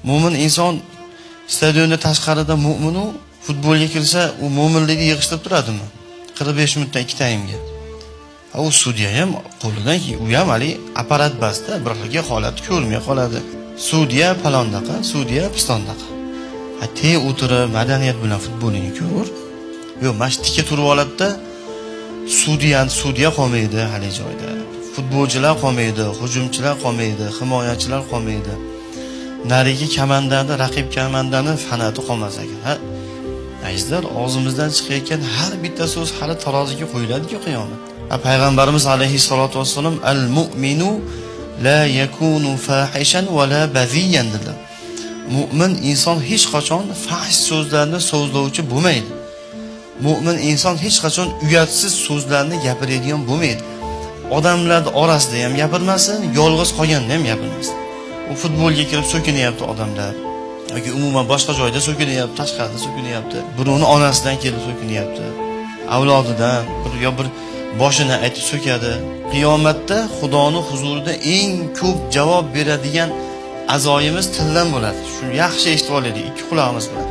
Mo'min inson stadionda tashqarida mo'minu futbolga kirsa, u mo'minlikni yig'ishtirib turadimi? 45 minutdan 2 taymga. U sudya ham qo'lidan u ham hali apparat basda bir xilga holat ko'rmay qoladi. Sudya palondaqa, sudya pistondaqa. Te o'tirib madaniyat bilan futbolini ko'rur. Yo, mashtika turib oladida sudya qolmaydi hali joyda. Futbolchilar qolmaydi, hujumchilar qolmaydi, himoyachilar qolmaydi. Narigi kamandani, raqib kamandani fanati qolmas ekan. Azizlar, og'zimizdan chiqayotgan har bitta so'z hali taroziga qo'yiladi-ku qiyomat. Payg'ambarimiz alayhissalatu vassalom al-mu'minu la yakunu fahishan va la baziyan dedilar. Mu'min inson hech qachon fahish so'zlarni so'zlovchi bo'lmaydi. Mu'min inson hech qachon uyatsiz so'zlarni gapiradigan bo'lmaydi. Odamlarning orasida ham gapirmasin, yolg'iz qolganda ham gapirmasin. U futbolga kirib so'kinyapti odamlar. yoki umuman boshqa joyda so'kinyapti, tashqarida so'kinyapti. Birovni onasidan kelib so'kinyapti. Avlodidan bir boshini aytib so'kadi. Qiyomatda Xudoning huzurida eng ko'p javob beradigan a'zoyimiz tildan bo'ladi. Shuni yaxshi eshitib olaylik, ikki quloqimiz bilan.